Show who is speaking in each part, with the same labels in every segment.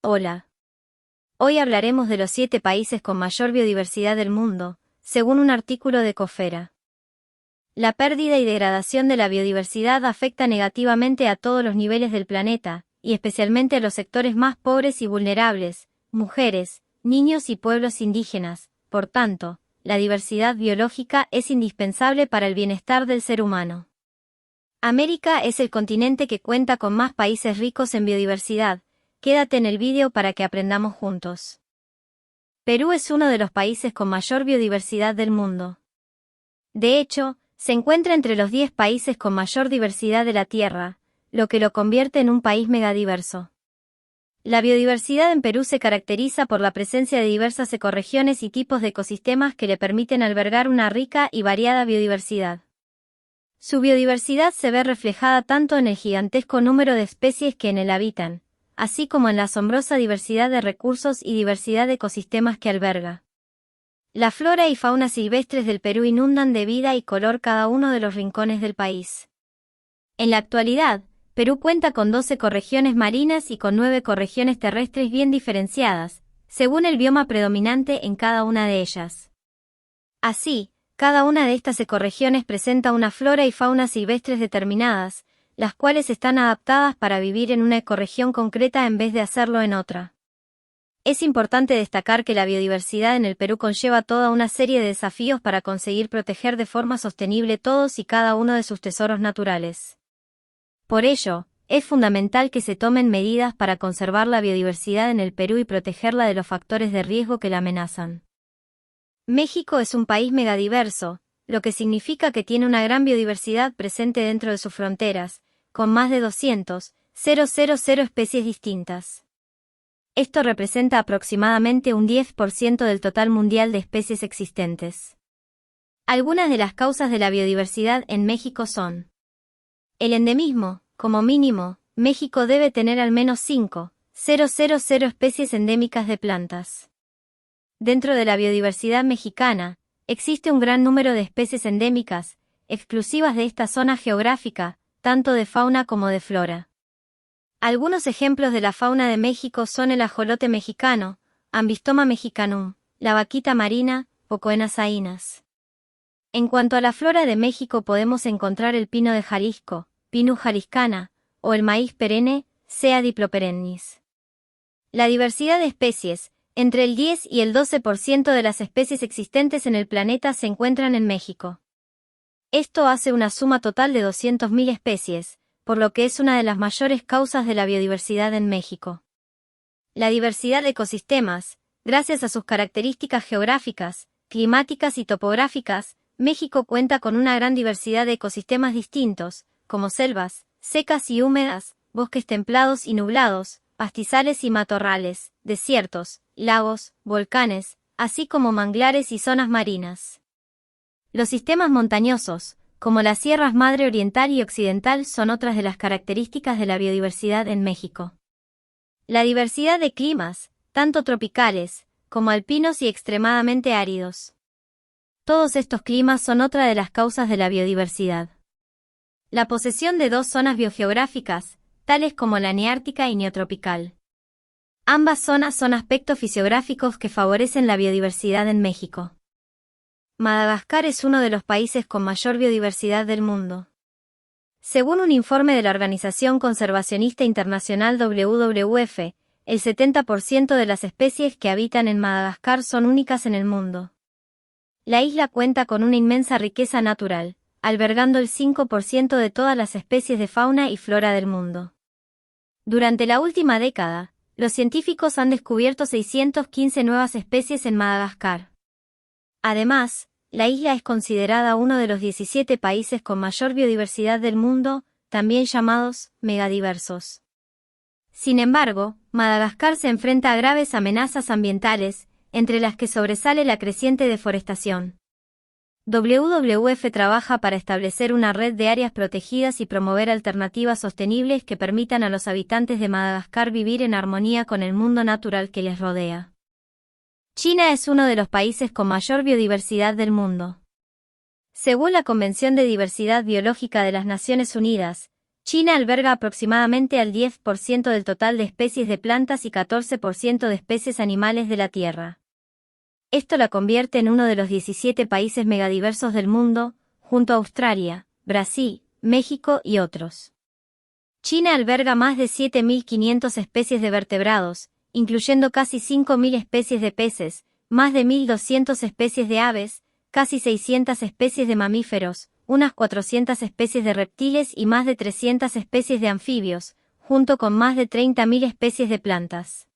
Speaker 1: Hola. Hoy hablaremos de los 7 países con mayor biodiversidad del mundo, según un artículo de Cofera. La pérdida y degradación de la biodiversidad afecta negativamente a todos los niveles del planeta, y especialmente a los sectores más pobres y vulnerables, mujeres, niños y pueblos indígenas. Por tanto, la diversidad biológica es indispensable para el bienestar del ser humano. América es el continente que cuenta con más países ricos en biodiversidad. Quédate en el vídeo para que aprendamos juntos. Perú es uno de los países con mayor biodiversidad del mundo. De hecho, se encuentra entre los 10 países con mayor diversidad de la Tierra, lo que lo convierte en un país megadiverso. La biodiversidad en Perú se caracteriza por la presencia de diversas ecorregiones y tipos de ecosistemas que le permiten albergar una rica y variada biodiversidad. Su biodiversidad se ve reflejada tanto en el gigantesco número de especies que en él habitan, así como en la asombrosa diversidad de recursos y diversidad de ecosistemas que alberga. La flora y fauna silvestres del Perú inundan de vida y color cada uno de los rincones del país. En la actualidad, Perú cuenta con 12 ecorregiones marinas y con 9 ecorregiones terrestres bien diferenciadas, según el bioma predominante en cada una de ellas. Así, cada una de estas ecorregiones presenta una flora y fauna silvestres determinadas, las cuales están adaptadas para vivir en una ecorregión concreta en vez de hacerlo en otra. Es importante destacar que la biodiversidad en el Perú conlleva toda una serie de desafíos para conseguir proteger de forma sostenible todos y cada uno de sus tesoros naturales. Por ello, es fundamental que se tomen medidas para conservar la biodiversidad en el Perú y protegerla de los factores de riesgo que la amenazan. México es un país megadiverso, lo que significa que tiene una gran biodiversidad presente dentro de sus fronteras, con más de 200,000 especies distintas. Esto representa aproximadamente un 10% del total mundial de especies existentes. Algunas de las causas de la biodiversidad en México son: el endemismo. Como mínimo, México debe tener al menos 5,000 especies endémicas de plantas. Dentro de la biodiversidad mexicana, existe un gran número de especies endémicas, exclusivas de esta zona geográfica, tanto de fauna como de flora. Algunos ejemplos de la fauna de México son el ajolote mexicano, Ambystoma mexicanum, la vaquita marina, Pocoena sainas. En cuanto a la flora de México podemos encontrar el pino de Jalisco, Pinus jaliscana, o el maíz perenne, Sea diploperennis. La diversidad de especies, entre el 10 y el 12% de las especies existentes en el planeta se encuentran en México. Esto hace una suma total de 200.000 especies, por lo que es una de las mayores causas de la biodiversidad en México. La diversidad de ecosistemas, gracias a sus características geográficas, climáticas y topográficas, México cuenta con una gran diversidad de ecosistemas distintos, como selvas, secas y húmedas, bosques templados y nublados, pastizales y matorrales, desiertos, lagos, volcanes, así como manglares y zonas marinas. Los sistemas montañosos, como las sierras Madre Oriental y Occidental, son otras de las características de la biodiversidad en México. La diversidad de climas, tanto tropicales, como alpinos y extremadamente áridos. Todos estos climas son otra de las causas de la biodiversidad. La posesión de 2 zonas biogeográficas, tales como la neártica y neotropical. Ambas zonas son aspectos fisiográficos que favorecen la biodiversidad en México. Madagascar es uno de los países con mayor biodiversidad del mundo. Según un informe de la Organización Conservacionista Internacional WWF, el 70% de las especies que habitan en Madagascar son únicas en el mundo. La isla cuenta con una inmensa riqueza natural, albergando el 5% de todas las especies de fauna y flora del mundo. Durante la última década, los científicos han descubierto 615 nuevas especies en Madagascar. Además, la isla es considerada uno de los 17 países con mayor biodiversidad del mundo, también llamados megadiversos. Sin embargo, Madagascar se enfrenta a graves amenazas ambientales, entre las que sobresale la creciente deforestación. WWF trabaja para establecer una red de áreas protegidas y promover alternativas sostenibles que permitan a los habitantes de Madagascar vivir en armonía con el mundo natural que les rodea. China es uno de los países con mayor biodiversidad del mundo. Según la Convención de Diversidad Biológica de las Naciones Unidas, China alberga aproximadamente al 10% del total de especies de plantas y 14% de especies animales de la Tierra. Esto la convierte en uno de los 17 países megadiversos del mundo, junto a Australia, Brasil, México y otros. China alberga más de 7.500 especies de vertebrados, incluyendo casi 5.000 especies de peces, más de 1.200 especies de aves, casi 600 especies de mamíferos, unas 400 especies de reptiles y más de 300 especies de anfibios, junto con más de 30.000 especies de plantas.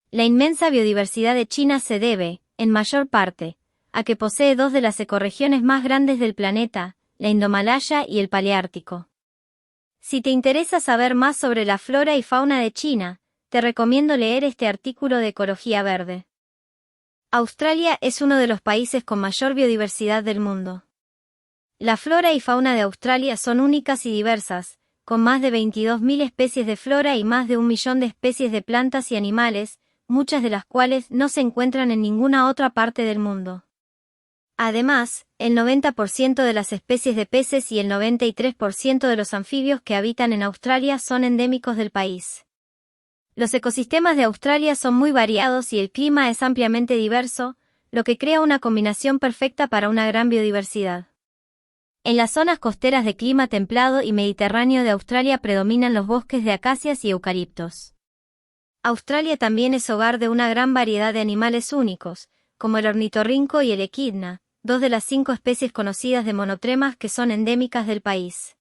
Speaker 1: La inmensa biodiversidad de China se debe, en mayor parte, a que posee dos de las ecorregiones más grandes del planeta, la Indomalaya y el Paleártico. Si te interesa saber más sobre la flora y fauna de China, te recomiendo leer este artículo de Ecología Verde. Australia es uno de los países con mayor biodiversidad del mundo. La flora y fauna de Australia son únicas y diversas, con más de 22.000 especies de flora y más de 1 millón de especies de plantas y animales, muchas de las cuales no se encuentran en ninguna otra parte del mundo. Además, el 90% de las especies de peces y el 93% de los anfibios que habitan en Australia son endémicos del país. Los ecosistemas de Australia son muy variados y el clima es ampliamente diverso, lo que crea una combinación perfecta para una gran biodiversidad. En las zonas costeras de clima templado y mediterráneo de Australia predominan los bosques de acacias y eucaliptos. Australia también es hogar de una gran variedad de animales únicos, como el ornitorrinco y el equidna, dos de las 5 especies conocidas de monotremas que son endémicas del país.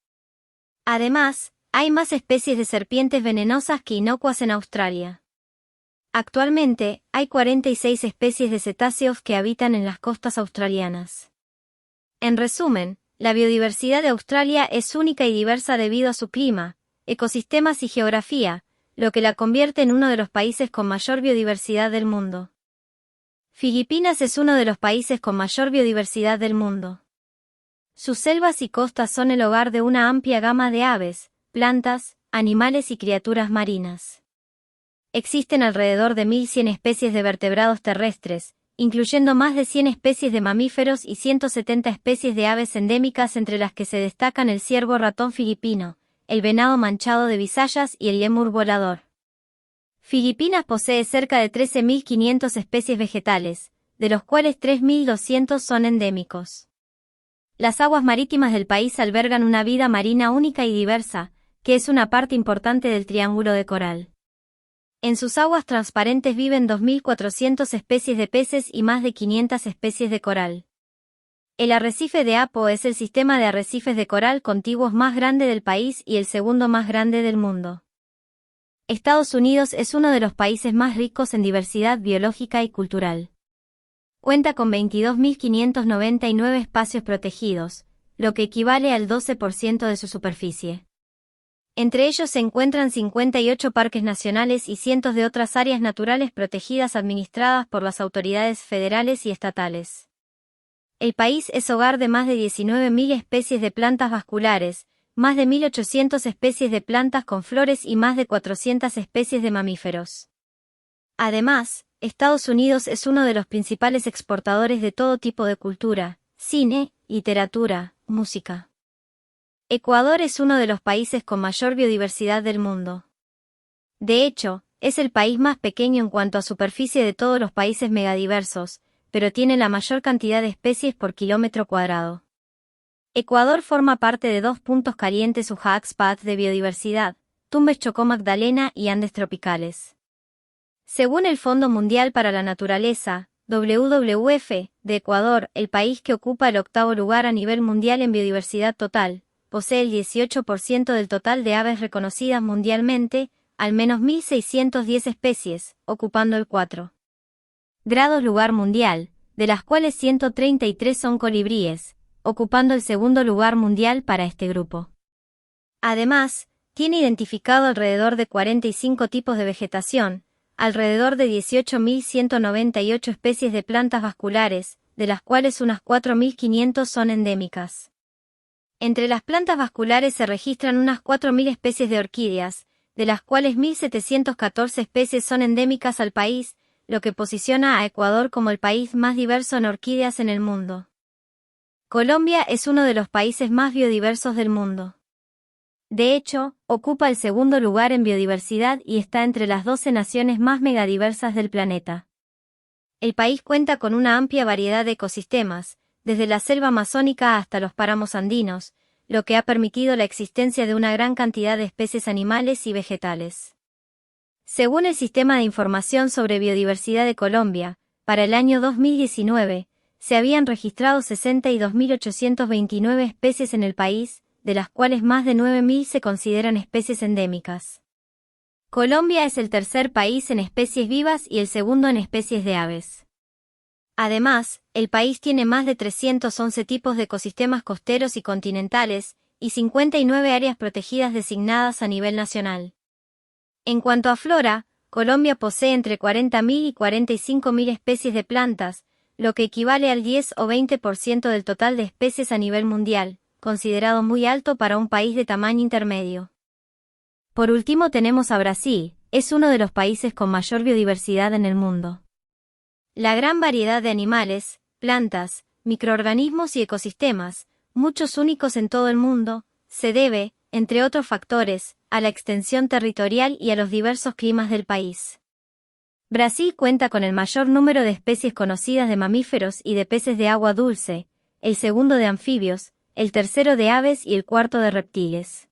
Speaker 1: Además, hay más especies de serpientes venenosas que inocuas en Australia. Actualmente, hay 46 especies de cetáceos que habitan en las costas australianas. En resumen, la biodiversidad de Australia es única y diversa debido a su clima, ecosistemas y geografía, lo que la convierte en uno de los países con mayor biodiversidad del mundo. Filipinas es uno de los países con mayor biodiversidad del mundo. Sus selvas y costas son el hogar de una amplia gama de aves, plantas, animales y criaturas marinas. Existen alrededor de 1.100 especies de vertebrados terrestres, incluyendo más de 100 especies de mamíferos y 170 especies de aves endémicas, entre las que se destacan el ciervo ratón filipino, el venado manchado de Visayas y el lémur volador. Filipinas posee cerca de 13.500 especies vegetales, de los cuales 3.200 son endémicos. Las aguas marítimas del país albergan una vida marina única y diversa, que es una parte importante del Triángulo de Coral. En sus aguas transparentes viven 2.400 especies de peces y más de 500 especies de coral. El arrecife de Apo es el sistema de arrecifes de coral contiguos más grande del país y el segundo más grande del mundo. Estados Unidos es uno de los países más ricos en diversidad biológica y cultural. Cuenta con 22.599 espacios protegidos, lo que equivale al 12% de su superficie. Entre ellos se encuentran 58 parques nacionales y cientos de otras áreas naturales protegidas administradas por las autoridades federales y estatales. El país es hogar de más de 19.000 especies de plantas vasculares, más de 1.800 especies de plantas con flores y más de 400 especies de mamíferos. Además, Estados Unidos es uno de los principales exportadores de todo tipo de cultura, cine, literatura, música. Ecuador es uno de los países con mayor biodiversidad del mundo. De hecho, es el país más pequeño en cuanto a superficie de todos los países megadiversos, pero tiene la mayor cantidad de especies por kilómetro cuadrado. Ecuador forma parte de 2 puntos calientes o hotspots de biodiversidad, Tumbes Chocó Magdalena y Andes tropicales. Según el Fondo Mundial para la Naturaleza, WWF, de Ecuador, el país que ocupa el 8º lugar a nivel mundial en biodiversidad total, posee el 18% del total de aves reconocidas mundialmente, al menos 1.610 especies, ocupando el 4 grados lugar mundial, de las cuales 133 son colibríes, ocupando el 2º lugar mundial para este grupo. Además, tiene identificado alrededor de 45 tipos de vegetación, alrededor de 18.198 especies de plantas vasculares, de las cuales unas 4.500 son endémicas. Entre las plantas vasculares se registran unas 4.000 especies de orquídeas, de las cuales 1.714 especies son endémicas al país, lo que posiciona a Ecuador como el país más diverso en orquídeas en el mundo. Colombia es uno de los países más biodiversos del mundo. De hecho, ocupa el segundo lugar en biodiversidad y está entre las 12 naciones más megadiversas del planeta. El país cuenta con una amplia variedad de ecosistemas, desde la selva amazónica hasta los páramos andinos, lo que ha permitido la existencia de una gran cantidad de especies animales y vegetales. Según el Sistema de Información sobre Biodiversidad de Colombia, para el año 2019, se habían registrado 62.829 especies en el país, de las cuales más de 9.000 se consideran especies endémicas. Colombia es el tercer país en especies vivas y el segundo en especies de aves. Además, el país tiene más de 311 tipos de ecosistemas costeros y continentales, y 59 áreas protegidas designadas a nivel nacional. En cuanto a flora, Colombia posee entre 40.000 y 45.000 especies de plantas, lo que equivale al 10 o 20% del total de especies a nivel mundial, considerado muy alto para un país de tamaño intermedio. Por último tenemos a Brasil, es uno de los países con mayor biodiversidad en el mundo. La gran variedad de animales, plantas, microorganismos y ecosistemas, muchos únicos en todo el mundo, se debe, entre otros factores, a la extensión territorial y a los diversos climas del país. Brasil cuenta con el mayor número de especies conocidas de mamíferos y de peces de agua dulce, el segundo de anfibios, el tercero de aves y el cuarto de reptiles.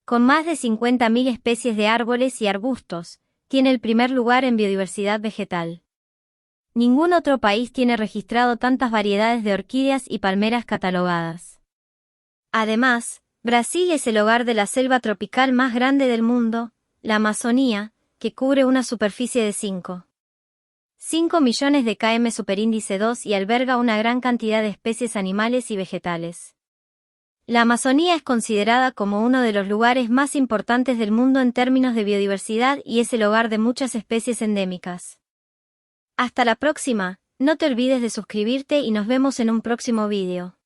Speaker 1: Con más de 50.000 especies de árboles y arbustos, tiene el primer lugar en biodiversidad vegetal. Ningún otro país tiene registrado tantas variedades de orquídeas y palmeras catalogadas. Además, Brasil es el hogar de la selva tropical más grande del mundo, la Amazonía, que cubre una superficie de 5 millones de km superíndice 2 y alberga una gran cantidad de especies animales y vegetales. La Amazonía es considerada como uno de los lugares más importantes del mundo en términos de biodiversidad y es el hogar de muchas especies endémicas. Hasta la próxima, no te olvides de suscribirte y nos vemos en un próximo vídeo.